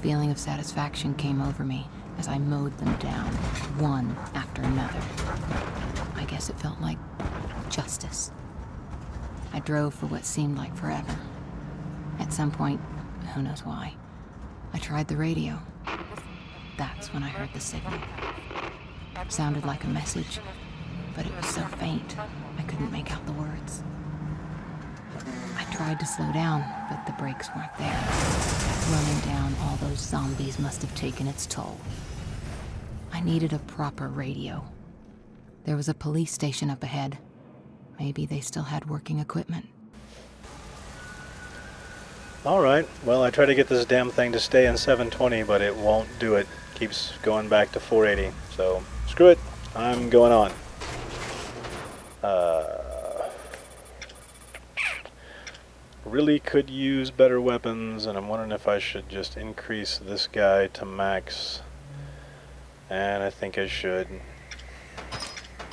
feeling of satisfaction came over me as I mowed them down, one after another. I guess it felt like justice. I drove for what seemed like forever. At some point, who knows why, I tried the radio. That's when I heard the signal. It sounded like a message, but it was so faint, I couldn't make out the words. I tried to slow down, but the brakes weren't there. Running down all those zombies must have taken its toll. I needed a proper radio. There was a police station up ahead. Maybe they still had working equipment. Alright, well, I try to get this damn thing to stay in 720, but it won't do it. Keeps going back to 480. So, screw it. I'm going on. Really could use better weapons, and I'm wondering if I should just increase this guy to max. And I think I should.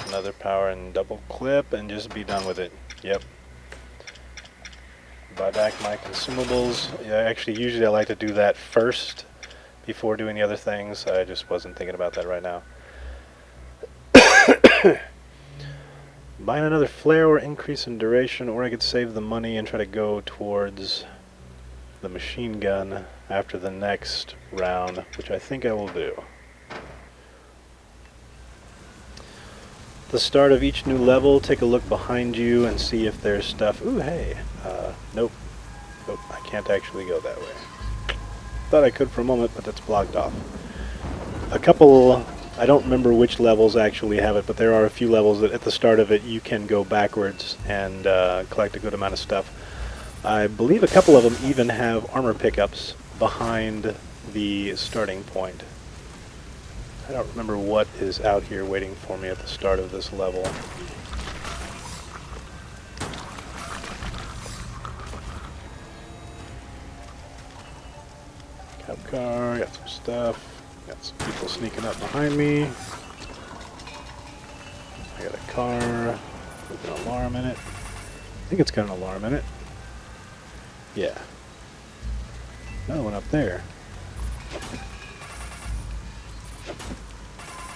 Another power and double clip and just be done with it. Yep. Buy back my consumables. Yeah, actually, usually I like to do that first before doing the other things. I just wasn't thinking about that right now. Buying another flare or increase in duration, or I could save the money and try to go towards the machine gun after the next round, which I think I will do. At the start of each new level, take a look behind you and see if there's stuff. Ooh, hey. Nope. Nope, I can't actually go that way. Thought I could for a moment, but that's blocked off. A couple, I don't remember which levels actually have it, but there are a few levels that at the start of it you can go backwards and collect a good amount of stuff. I believe a couple of them even have armor pickups behind the starting point. I don't remember what is out here waiting for me at the start of this level. Cop car, got some stuff. Got some people sneaking up behind me. I got a car with an alarm in it. I think it's got an alarm in it. Yeah. Another one up there.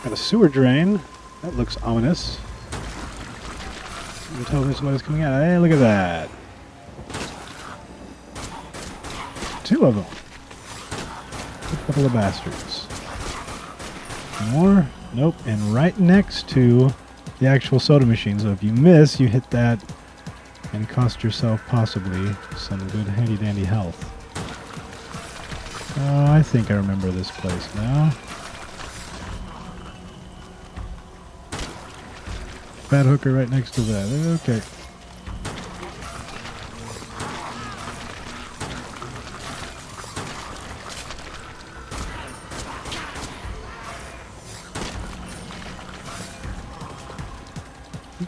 Got a sewer drain. That looks ominous. You tell me somebody's coming out. Hey, look at that. Two of them. A couple of bastards. More? Nope. And right next to the actual soda machine. So if you miss, you hit that and cost yourself possibly some good handy dandy health. Oh, I think I remember this place now. Fat hooker right next to that. Okay.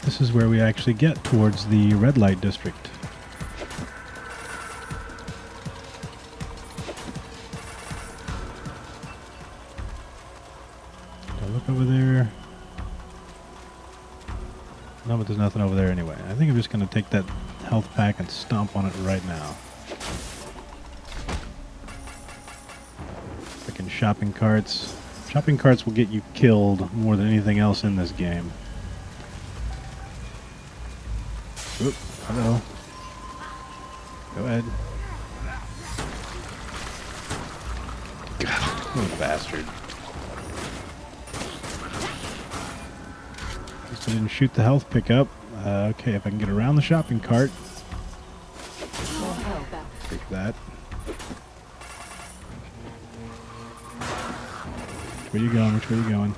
This is where we actually get towards the red light district. Do I look over there? No, but there's nothing over there anyway. I think I'm just going to take that health pack and stomp on it right now. Freaking shopping carts. Shopping carts will get you killed more than anything else in this game. Oop, hello. Go ahead. God, what a bastard. At least I didn't shoot the health pickup. Okay, if I can get around the shopping cart. Take that. Which way you going? Which way you going?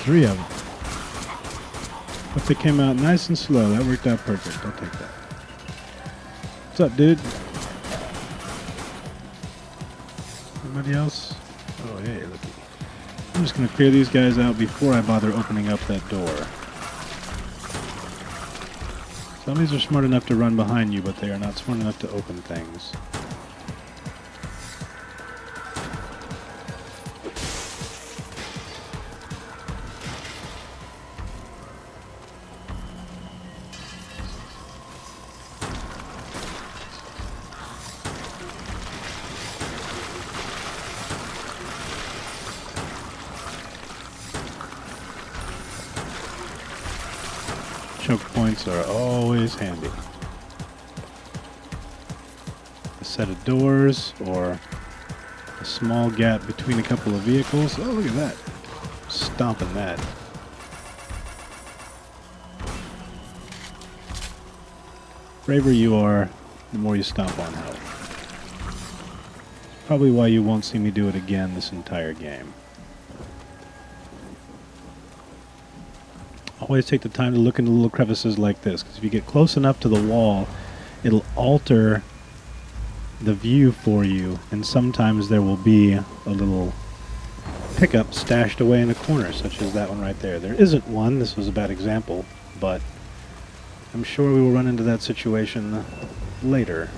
Three of them. But they came out nice and slow. That worked out perfect. I'll take that. What's up, dude? Anybody else? Oh, hey, looky. I'm just going to clear these guys out before I bother opening up that door. Zombies are smart enough to run behind you, but they are not smart enough to open things. points are always handy. A set of doors or a small gap between a couple of vehicles. Oh, look at that. Stomping that. Braver you are, the more you stomp on health. Probably why you won't see me do it again this entire game. Always take the time to look into little crevices like this, because if you get close enough to the wall, it'll alter the view for you, and sometimes there will be a little pickup stashed away in a corner, such as that one right there. There isn't one, this was a bad example, but I'm sure we will run into that situation later.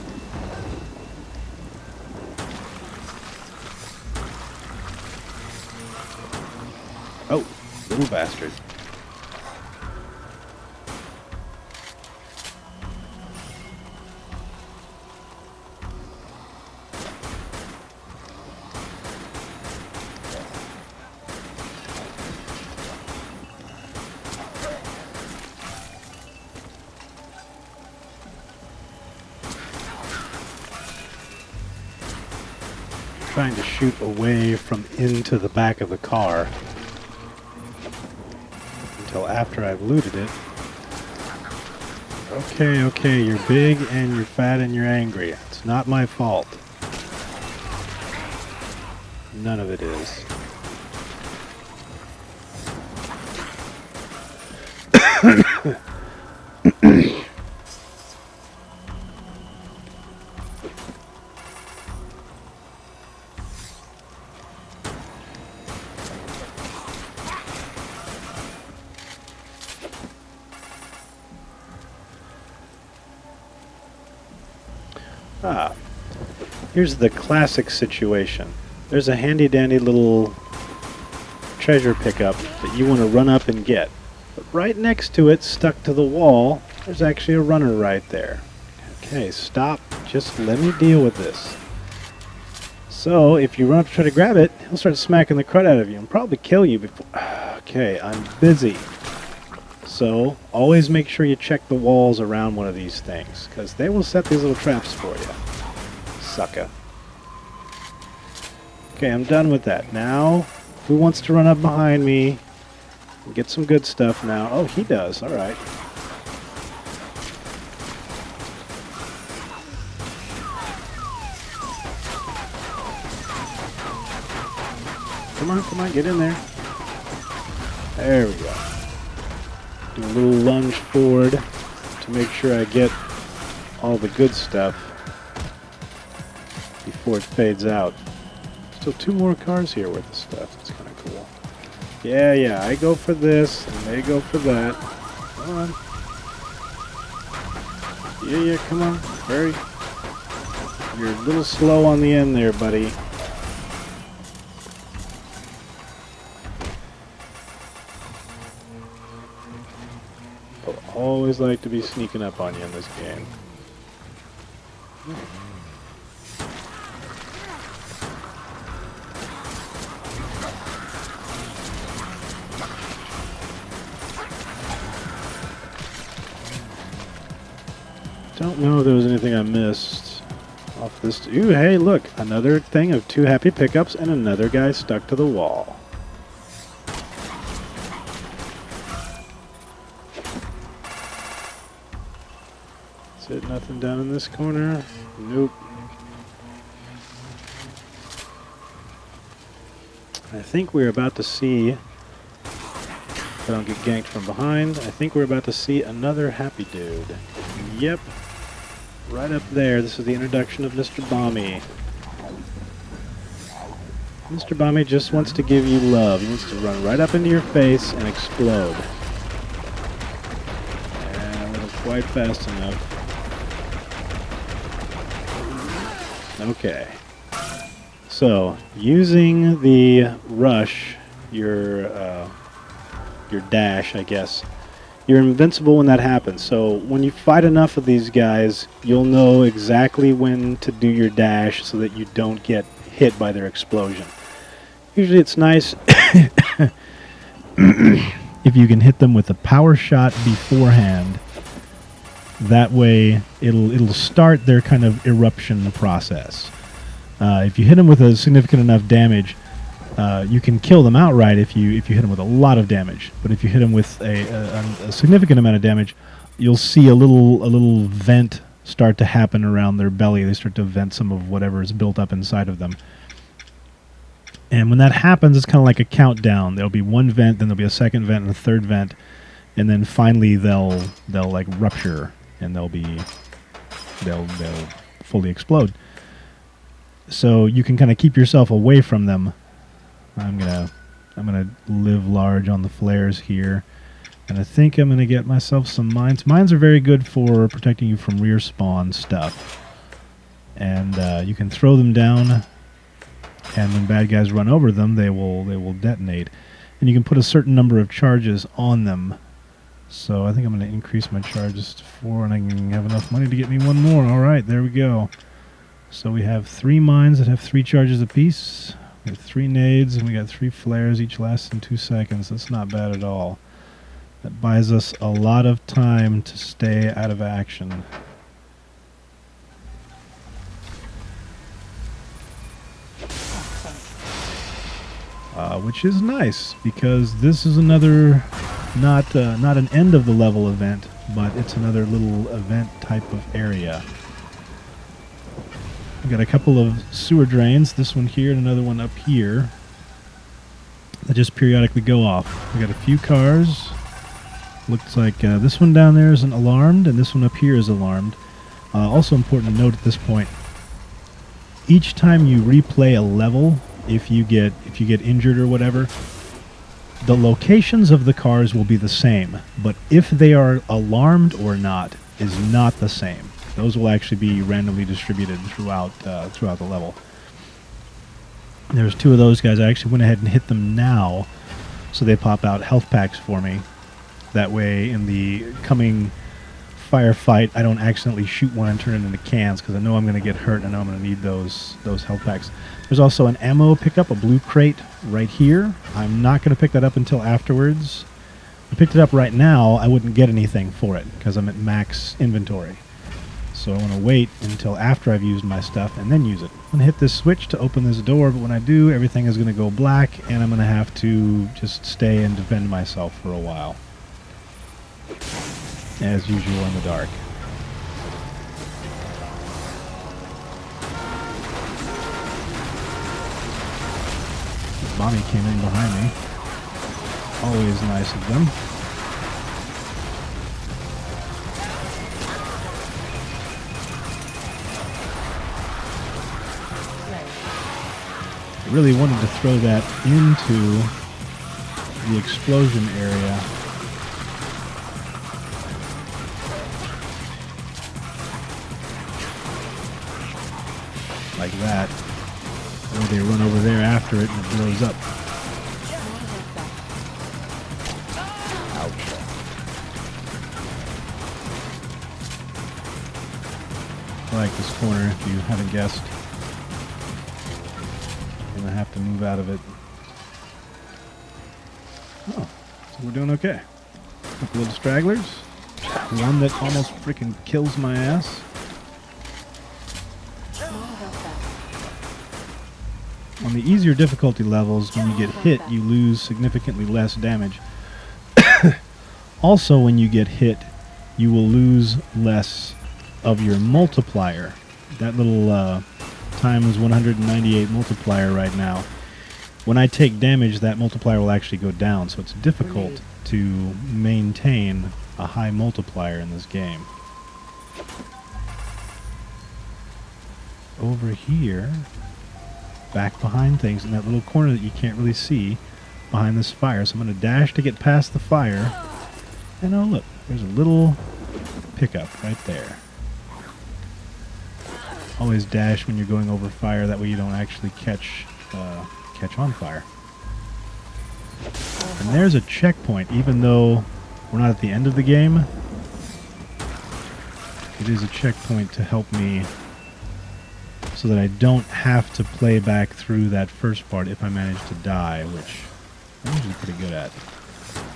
Oh, little bastard. Trying to shoot away from into the back of the car until after I've looted it. Okay, okay, you're big and you're fat and you're angry. It's not my fault. None of it is. Ah, here's the classic situation. There's a handy-dandy little treasure pickup that you want to run up and get. But right next to it, stuck to the wall, there's actually a runner right there. Okay, stop. Just let me deal with this. So, if you run up to try to grab it, he'll start smacking the crud out of you and probably kill you before... Okay, I'm busy. So, always make sure you check the walls around one of these things, because they will set these little traps for you. Sucker. Okay, I'm done with that. Now, who wants to run up behind me and get some good stuff now? Oh, he does. Alright. Come on, get in there. There we go. Do a little lunge forward to make sure I get all the good stuff before it fades out. Still 2 more cars here worth of stuff. That's kind of cool. Yeah, I go for this, and they go for that. Come on. Yeah, come on. Hurry. You're a little slow on the end there, buddy. Always like to be sneaking up on you in this game. Don't know if there was anything I missed off this. Ooh, hey, look, another thing of 2 happy pickups and another guy stuck to the wall. Nothing down in this corner. Nope. I think we're about to see, if I don't get ganked from behind, I think we're about to see another happy dude. Yep. Right up there. This is the introduction of Mr. Bommy. Mr. Bommy just wants to give you love. He wants to run right up into your face and explode. And a little quite fast enough. Okay, so using the rush, your dash, I guess, you're invincible when that happens. So when you fight enough of these guys, you'll know exactly when to do your dash so that you don't get hit by their explosion. Usually it's nice if you can hit them with a power shot beforehand That way, it'll start their kind of eruption process. If you hit them with a significant enough damage, you can kill them outright if you hit them with a lot of damage. But if you hit them with a significant amount of damage, you'll see a little vent start to happen around their belly. They start to vent some of whatever is built up inside of them. And when that happens, it's kind of like a countdown. There'll be one vent, then there'll be a second vent and a third vent, and then finally they'll like rupture and they'll fully explode. So you can kind of keep yourself away from them. I'm gonna live large on the flares here, and I think I'm gonna get myself some mines. Mines are very good for protecting you from rear spawn stuff, and you can throw them down, and when bad guys run over them, they will detonate, and you can put a certain number of charges on them. So I think I'm going to increase my charges to 4, and I can have enough money to get me one more. All right, there we go. So we have 3 mines that have 3 charges apiece. We have 3 nades, and we got 3 flares, each lasting 2 seconds. That's not bad at all. That buys us a lot of time to stay out of action. Which is nice, because this is another, not an end of the level event, but it's another little event type of area. We've got a couple of sewer drains, this one here and another one up here, that just periodically go off. We got a few cars. Looks like this one down there isn't alarmed, and this one up here is alarmed. Also important to note at this point, each time you replay a level, if you get injured or whatever, the locations of the cars will be the same, but if they are alarmed or not is not the same. Those will actually be randomly distributed throughout the level. There's 2 of those guys. I actually went ahead and hit them now, so they pop out health packs for me. That way, in the coming firefight, I don't accidentally shoot one and turn it into cans, because I know I'm going to get hurt and I know I'm going to need those health packs. There's also an ammo pickup, a blue crate right here. I'm not going to pick that up until afterwards. If I picked it up right now, I wouldn't get anything for it because I'm at max inventory. So I want to wait until after I've used my stuff and then use it. I'm going to hit this switch to open this door, but when I do, everything is going to go black, and I'm going to have to just stay and defend myself for a while. As usual in the dark. Bommy came in behind me. Always nice of them. I really wanted to throw that into the explosion area. Like that. Or they run over there after it and it blows up. Ouch. I like this corner, if you haven't guessed. I'm gonna have to move out of it. Oh, so we're doing okay. A couple of stragglers. One that almost freaking kills my ass. On the easier difficulty levels, when you get hit, you lose significantly less damage. Also, when you get hit, you will lose less of your multiplier. That little times 198 multiplier right now. When I take damage, that multiplier will actually go down, so it's difficult to maintain a high multiplier in this game. Over here, back behind things in that little corner that you can't really see behind this fire. So I'm going to dash to get past the fire. And oh look, there's a little pickup right there. Always dash when you're going over fire, that way you don't actually catch on fire. And there's a checkpoint, even though we're not at the end of the game. It is a checkpoint to help me so that I don't have to play back through that first part if I manage to die, which I'm usually pretty good at.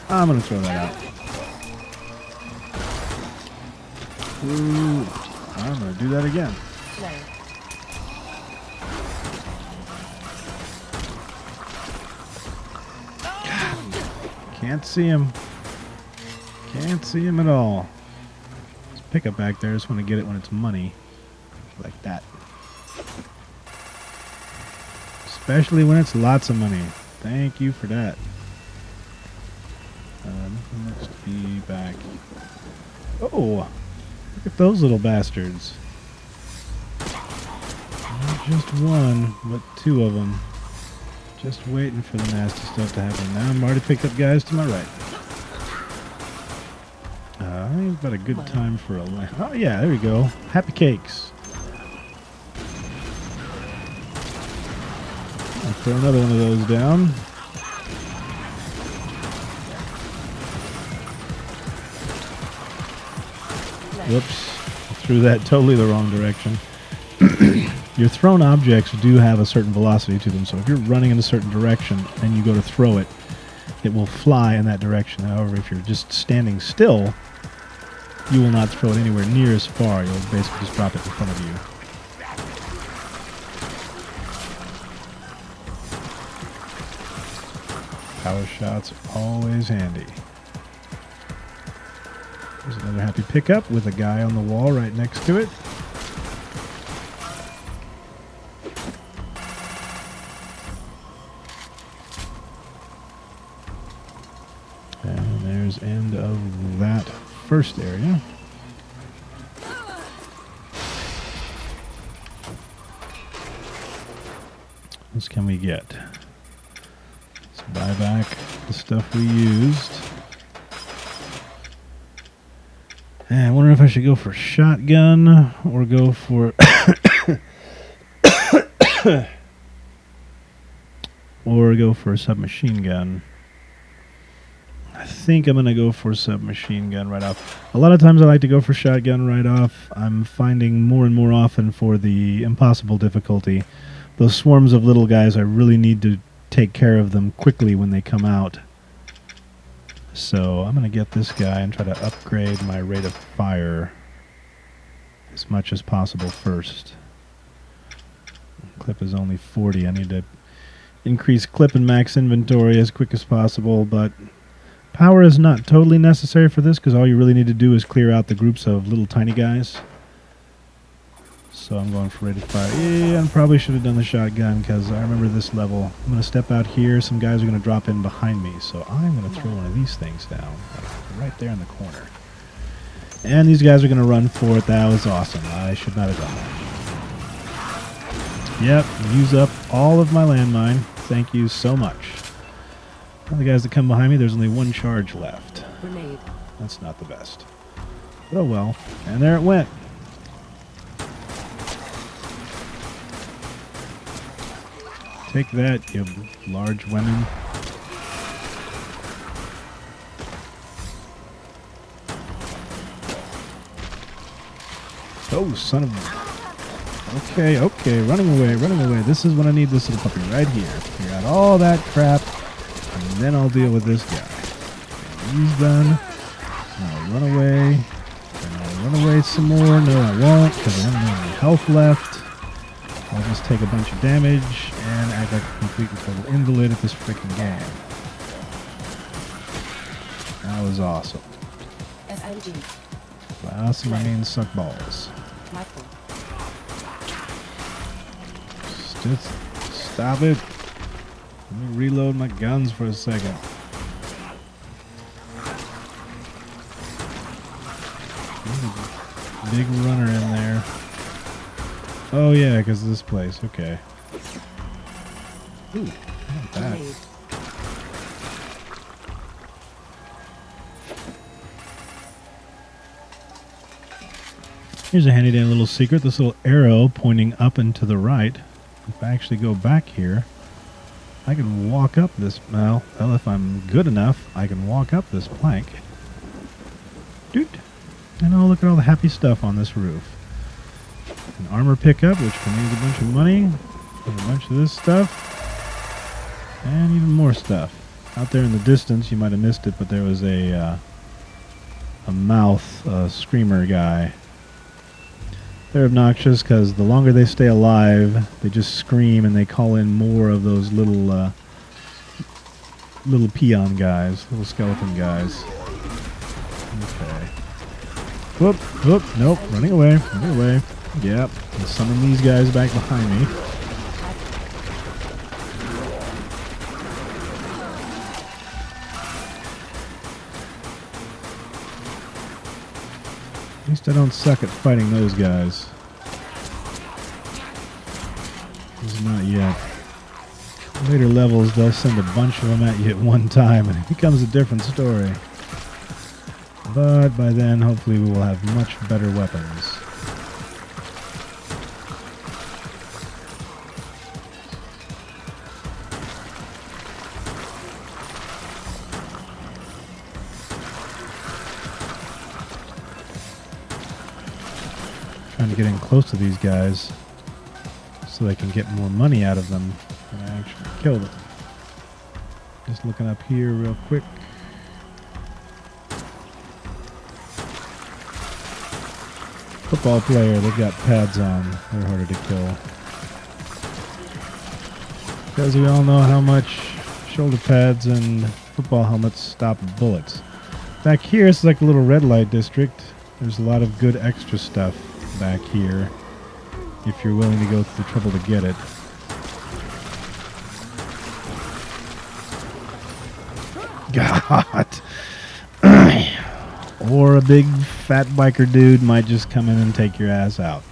I'm going to throw that out. Ooh, I'm gonna do that again. Can't see him. Can't see him at all. There's a pickup back there. I just want to get it when it's money. Like that. Especially when it's lots of money. Thank you for that. Looks to be back. Oh! Look at those little bastards. Not just one, but two of them. Just waiting for the nasty stuff to happen. Now I'm already picked up guys to my right. I think about a good time for a lamp. Oh yeah, there we go. Happy cakes. I'll throw another one of those down. Whoops. I threw that totally the wrong direction. Your thrown objects do have a certain velocity to them, so if you're running in a certain direction and you go to throw it, it will fly in that direction. However, if you're just standing still, you will not throw it anywhere near as far. You'll basically just drop it in front of you. Power shots are always handy. There's another happy pickup with a guy on the wall right next to it. And there's end of that first area. What else can we get? Let's buy back the stuff we used. And I wonder if I should go for shotgun or go for a submachine gun. I think I'm going to go for a submachine gun right off. A lot of times I like to go for shotgun right off. I'm finding more and more often for the impossible difficulty, those swarms of little guys, I really need to take care of them quickly when they come out. So I'm going to get this guy and try to upgrade my rate of fire as much as possible first. Clip is only 40. I need to increase clip and max inventory as quick as possible, but power is not totally necessary for this because all you really need to do is clear out the groups of little tiny guys. So I'm going for rate of fire. Yeah, I probably should have done the shotgun because I remember this level. I'm going to step out here. Some guys are going to drop in behind me. So I'm going to throw one of these things down right there in the corner. And these guys are going to run for it. That was awesome. I should not have done that. Yep, use up all of my landmine. Thank you so much. Now the guys that come behind me, there's only one charge left. Grenade. That's not the best. But oh well. And there it went. Take that, you large women. Oh, son of a... Okay, okay, running away, running away. This is when I need this little puppy right here. Clear out all that crap, and then I'll deal with this guy. Okay, he's done. I'll run away. And I'll run away some more. No, I won't, because I don't have any health left. I'll just take a bunch of damage and act like a complete and total invalid at this freaking game. That was awesome. SMG. By awesome, I mean suck balls. Michael. Just stop it. Let me reload my guns for a second. There's a big runner in there. Oh yeah, because of this place. Okay. Ooh, not bad. Grenade. Here's a handy dandy little secret. This little arrow pointing up and to the right. If I actually go back here, I can walk up this... Well, if I'm good enough, I can walk up this plank. Doot. And oh, look at all the happy stuff on this roof. An armor pickup, which can use a bunch of money. And a bunch of this stuff. And even more stuff. Out there in the distance, you might have missed it, but there was a mouth screamer guy They're obnoxious because the longer they stay alive, they just scream and they call in more of those little peon guys, little skeleton guys. Okay. Whoop, whoop, nope, running away, running away. Yep, and summon these guys back behind me. At least I don't suck at fighting those guys. At least not yet. Later levels, they'll send a bunch of them at you at one time, and it becomes a different story. But by then, hopefully, we will have much better weapons. Trying to get in close to these guys so I can get more money out of them when I actually kill them. Just looking up here real quick. Football player, they've got pads on. They're harder to kill. Because we all know how much shoulder pads and football helmets stop bullets. Back here, it's like a little red light district. There's a lot of good extra stuff back here if you're willing to go through the trouble to get it. God. Or a big fat biker dude might just come in and take your ass out.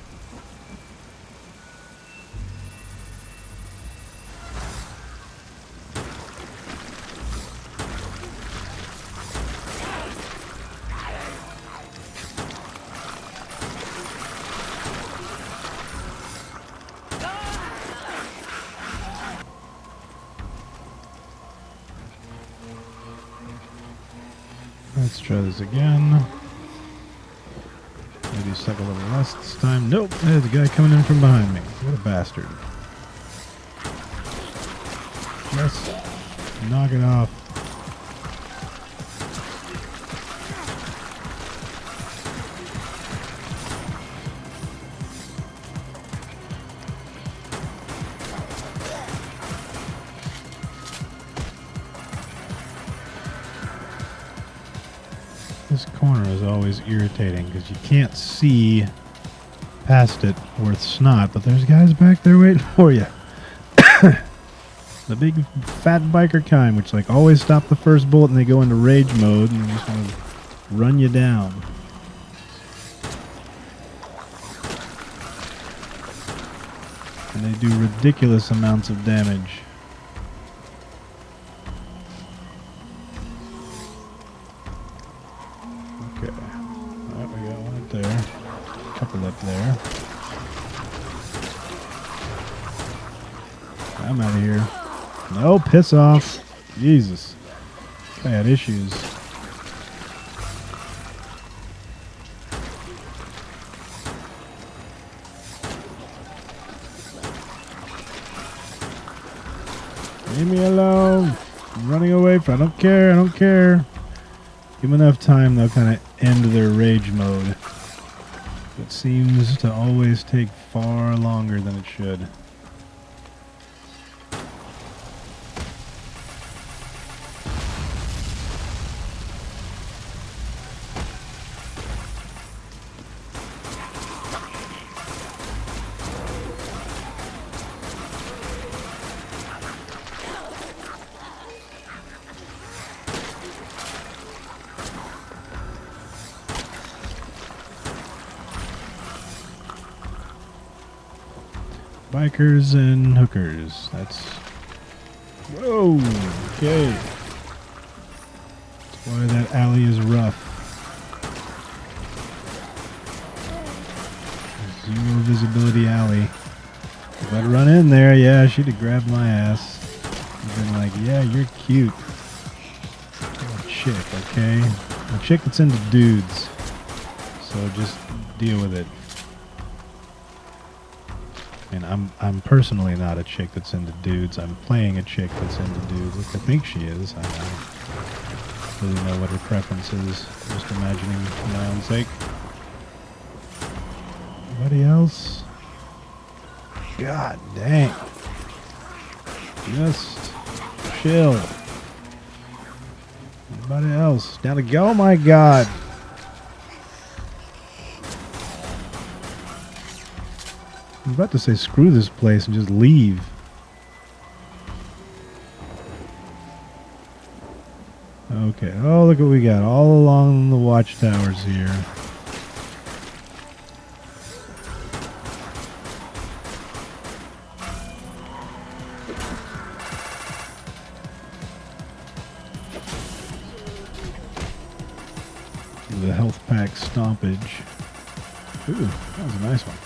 Let's try this again. Maybe suck a little less this time. Nope, there's a guy coming in from behind me. What a bastard. Just knock it off. This corner is always irritating because you can't see past it worth snot, but there's guys back there waiting for you. The big fat biker kind, which like always stop the first bullet and they go into rage mode and they just want to run you down. And they do ridiculous amounts of damage. Okay. Alright, we got one up there. A couple up there. I'm out of here. No, piss off. Jesus. I had issues. Leave me alone. I'm running away from. I don't care. I don't care. Give them enough time, they'll kind of end their rage mode. It seems to always take far longer than it should. Bikers and hookers. That's... Whoa! Okay. That's why that alley is rough. Zero visibility alley. If I'd run in there, yeah, she'd have grabbed my ass. I'd been like, yeah, you're cute. I'm a chick, okay? A chick that's into dudes. So just deal with it. And I'm personally not a chick that's into dudes. I'm playing a chick that's into dudes. Like I think she is. I don't really know what her preference is. Just imagining for my own sake. Anybody else? God dang. Just chill. Anybody else? Down to go? Oh my god. I'm about to say screw this place and just leave. Okay. Oh, look what we got all along the watchtowers here. The health pack stompage. Ooh, that was a nice one.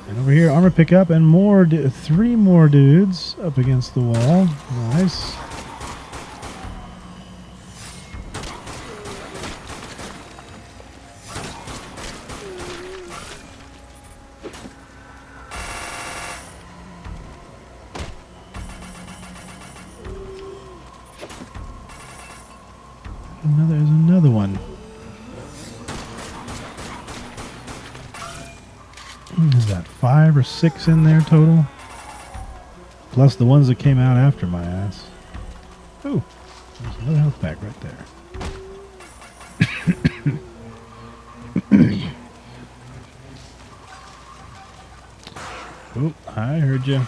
And over here, armor pickup and more, 3 more dudes up against the wall. Nice. There's another one. Is that 5 or 6 in there total? Plus the ones that came out after my ass. Ooh, there's another health pack right there. Oh, I heard you.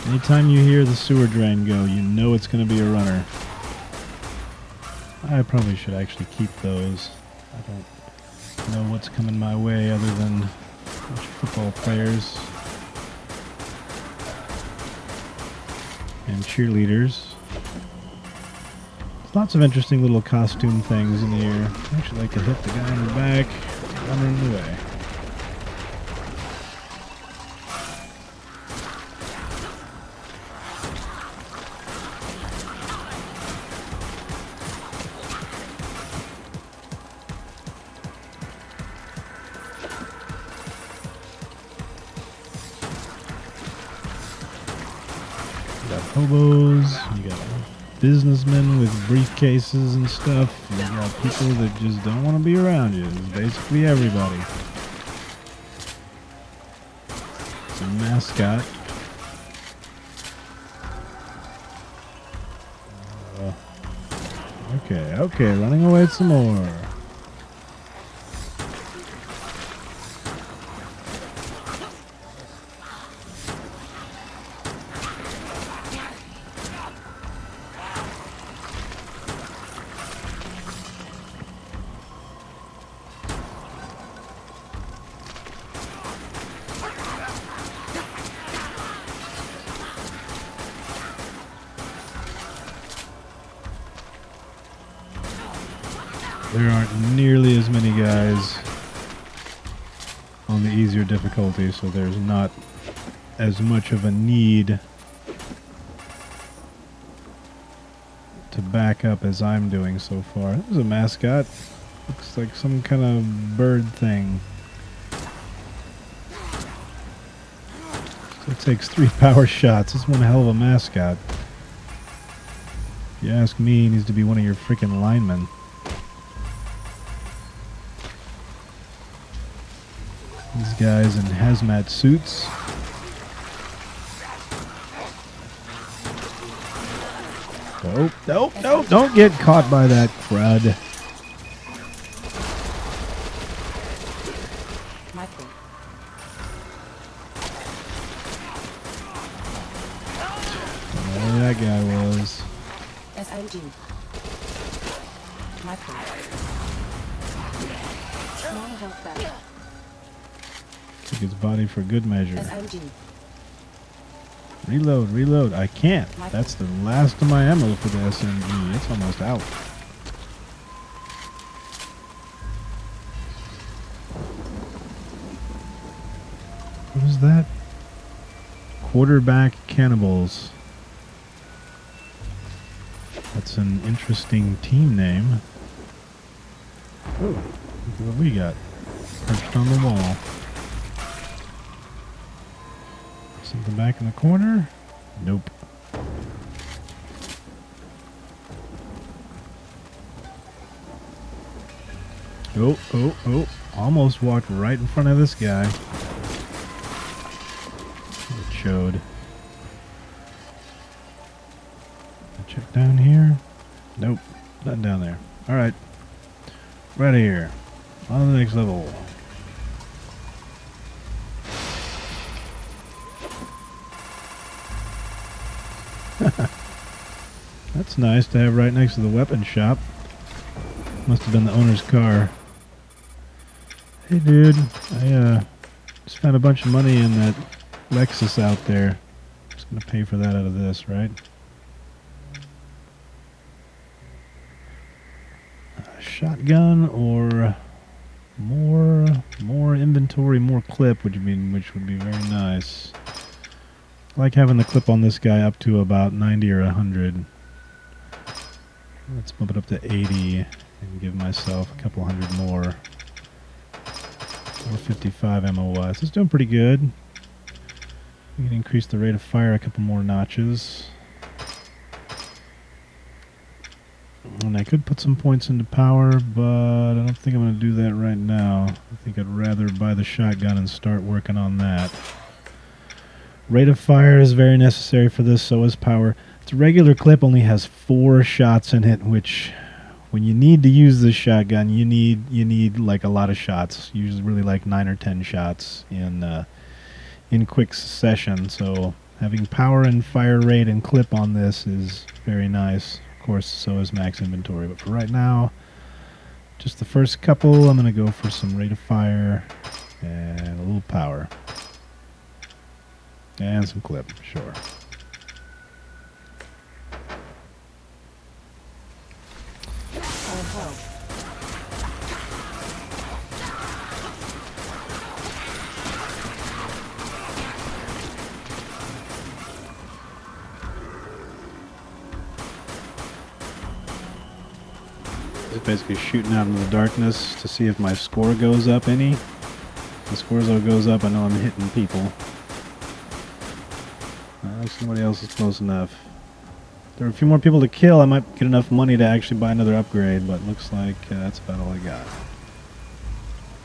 Anytime you hear the sewer drain go, you know it's going to be a runner. I probably should actually keep those. I don't know what's coming my way other than a bunch of football players and cheerleaders. Lots of interesting little costume things in here. I actually like to hit the guy in the back, running away. Hobos, you got businessmen with briefcases and stuff, you got people that just don't want to be around you. It's basically everybody. It's a mascot. Okay, running away some more. There aren't nearly as many guys on the easier difficulty, so there's not as much of a need to back up as I'm doing so far. There's a mascot. Looks like some kind of bird thing. So it takes 3 power shots. It's one hell of a mascot. If you ask me, he needs to be one of your freaking linemen. These guys in hazmat suits. Nope, don't get caught by that crud. Michael. Where that guy was. SMG. Michael. Small health bag. Took his body for good measure. SMG. Reload. I can't. That's the last of my ammo for the SMG. It's almost out. What is that? Quarterback Cannibals. That's an interesting team name. Oh, look at what we got. Perched on the wall. Something back in the corner? Nope. Oh, oh, oh. Almost walked right in front of this guy. Chode. Check down here. Nope. Nothing down there. Alright. Right here. On to the next level. That's nice to have right next to the weapon shop. Must have been the owner's car. Hey dude, I spent a bunch of money in that Lexus out there. Just gonna pay for that out of this, right? Shotgun or more inventory, more clip, which would be very nice. I like having the clip on this guy up to about 90 or 100. Let's bump it up to 80 and give myself a couple hundred more. 455 MOS. It's doing pretty good. We can increase the rate of fire a couple more notches. And I could put some points into power, but I don't think I'm going to do that right now. I think I'd rather buy the shotgun and start working on that. Rate of fire is very necessary for this, so is power. Its regular clip only has 4 shots in it, which when you need to use this shotgun, you need like a lot of shots. Usually really like 9 or 10 shots in quick succession. So having power and fire rate and clip on this is very nice. Of course, so is max inventory. But for right now, just the first couple, I'm going to go for some rate of fire and a little power. And some clip, sure. Just basically shooting out into the darkness to see if my score goes up any. If the score goes up, I know I'm hitting people. Somebody else is close enough. There are a few more people to kill. I might get enough money to actually buy another upgrade, but looks like that's about all I got.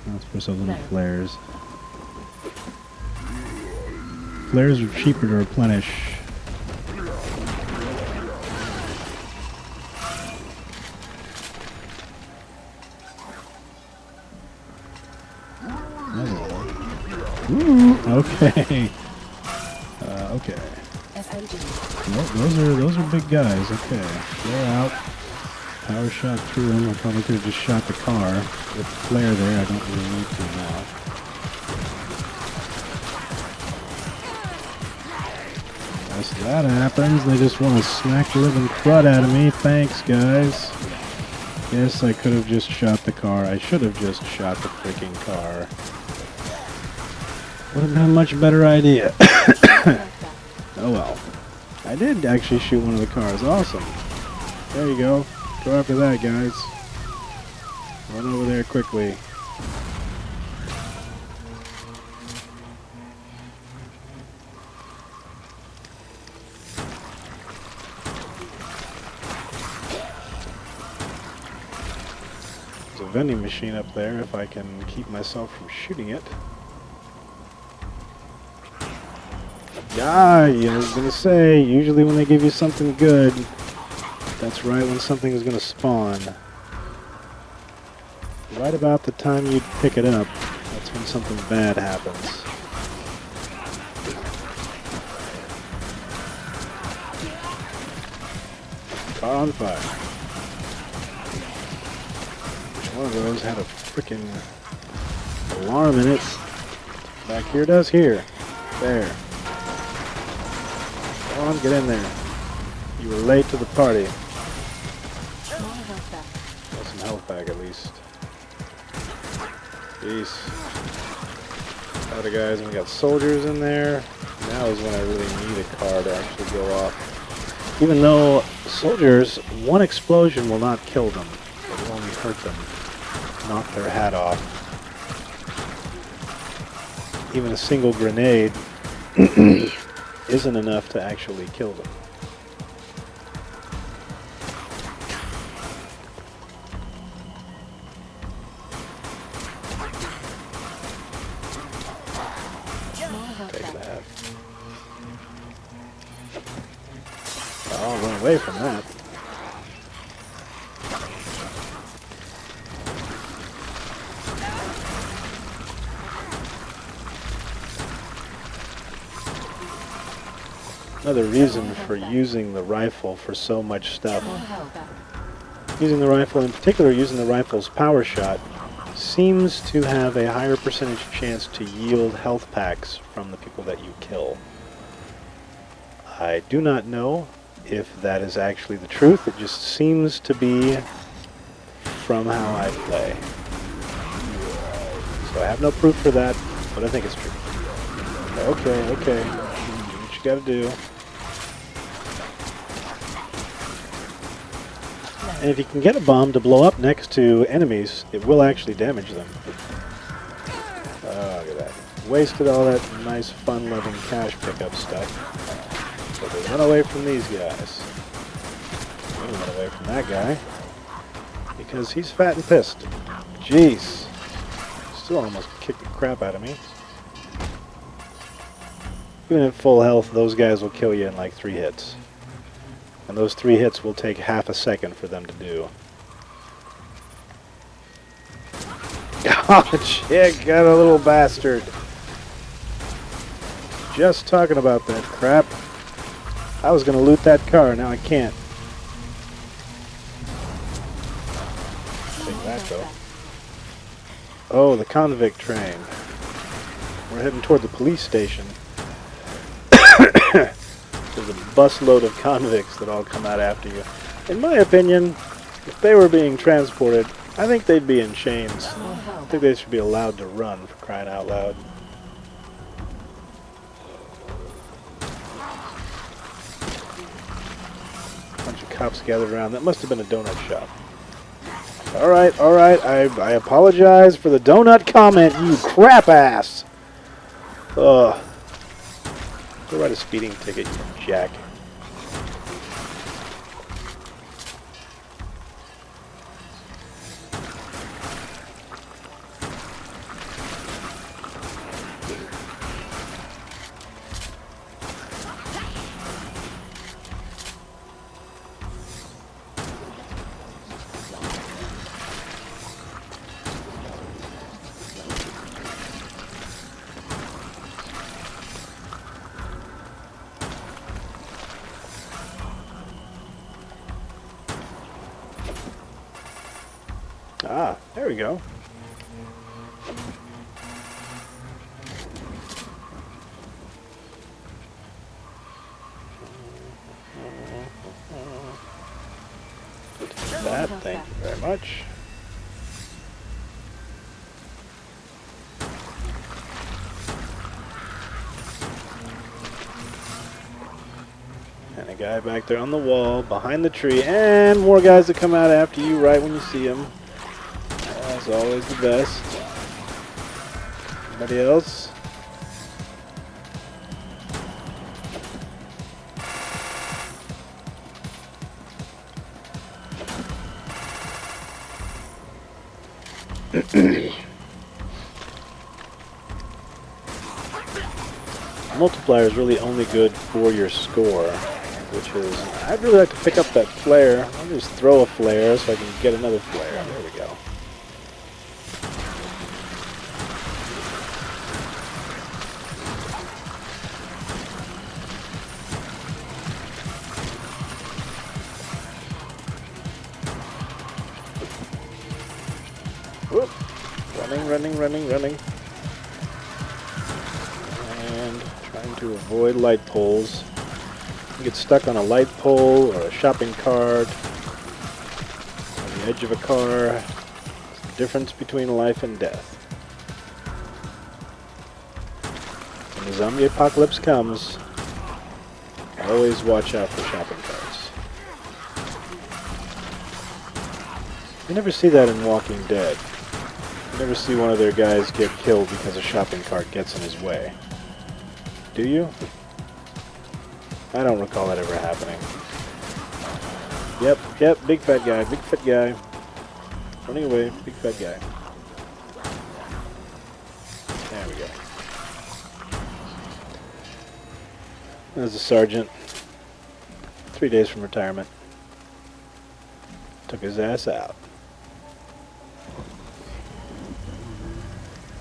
Let's put some little flares. Flares are cheaper to replenish. Ooh, okay. Okay. Nope, those are big guys. Okay, they're out. Power shot through them. I probably could have just shot the car with the flare there. I don't really need to now. As that happens, they just want to smack the living crud out of me. Thanks, guys. Yes, I could have just shot the car. I should have just shot the freaking car. Would have been a much better idea. Oh well. I did actually shoot one of the cars. Awesome. There you go. Go after that, guys. Run over there quickly. There's a vending machine up there if I can keep myself from shooting it. Yeah, I was going to say, usually when they give you something good, that's right when something is going to spawn. Right about the time you pick it up, that's when something bad happens. Car on fire. Which one of those had a freaking alarm in it? Back here does here. There. Come on, get in there. You were late to the party. Got some health back at least. Peace. Other guys, and we got soldiers in there. Now is when I really need a car to actually go off. Even though soldiers, one explosion will not kill them. It will only hurt them. Knock their hat off. Even a single grenade isn't enough to actually kill them. away from that. Another reason for using the rifle for so much stuff. More health back. Using the rifle, in particular using the rifle's power shot, seems to have a higher percentage chance to yield health packs from the people that you kill. I do not know if that is actually the truth. It just seems to be from how I play. So I have no proof for that, but I think it's true. Okay. Do what you gotta do. And if you can get a bomb to blow up next to enemies, it will actually damage them. Oh, look at that. Wasted all that nice, fun-loving cash pickup stuff. So they run away from these guys. They run away from that guy. Because he's fat and pissed. Jeez. Still almost kicked the crap out of me. Even at full health, those guys will kill you in like 3 hits. And those 3 hits will take half a second for them to do. Oh, shit, got a little bastard. Just talking about that crap. I was going to loot that car, now I can't. Take that, though. Oh, the convict train. We're heading toward the police station. There's a busload of convicts that all come out after you. In my opinion, if they were being transported, I think they'd be in chains. I think they should be allowed to run, for crying out loud. Bunch of cops gathered around. That must have been a donut shop. Alright. I apologize for the donut comment, you crap ass! Ugh. Go write a speeding ticket, you jack. Ah, there we go. That, thank you very much. And a guy back there on the wall, behind the tree, and more guys that come out after you right when you see them. That's always the best. Anybody else? Multiplier is really only good for your score, which is, I'd really like to pick up that flare. I'll just throw a flare so I can get another flare. There we go. Whoop. Running. And trying to avoid light poles. You get stuck on a light pole or a shopping cart, on the edge of a car. It's the difference between life and death. When the zombie apocalypse comes, always watch out for shopping carts. You never see that in Walking Dead. You never see one of their guys get killed because a shopping cart gets in his way. Do you? I don't recall that ever happening. Yep, big fat guy. Running away, big fat guy. There we go. There's a sergeant. 3 days from retirement. Took his ass out.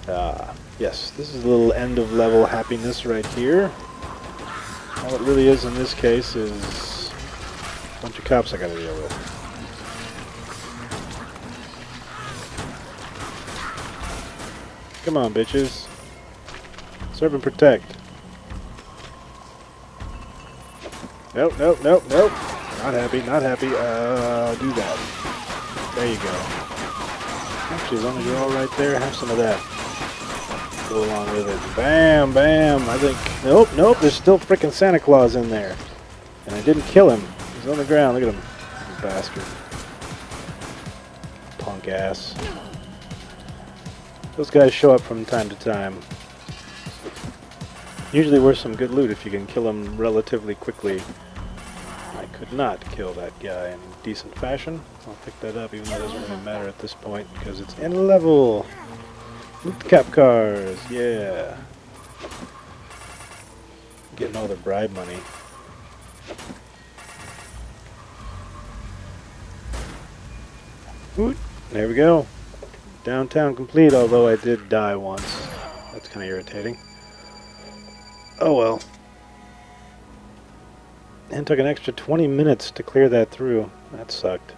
Ah, yes, this is a little end of level happiness right here. All it really is in this case is a bunch of cops I gotta deal with. Come on, bitches. Serve and protect. Nope, nope, nope, nope. Not happy, not happy. Do that. There you go. Actually, as long as you're all right there, have some of that. Go along with it. Bam, bam. I think... Nope, nope. There's still frickin' Santa Claus in there. And I didn't kill him. He's on the ground. Look at him. You bastard. Punk ass. Those guys show up from time to time. Usually worth some good loot if you can kill them relatively quickly. I could not kill that guy in decent fashion. I'll pick that up even though it doesn't really matter at this point because it's in level. Loot the cap cars, yeah. Getting all the bribe money. Oot, there we go. Downtown complete, although I did die once. That's kind of irritating. Oh well. And took an extra 20 minutes to clear that through. That sucked.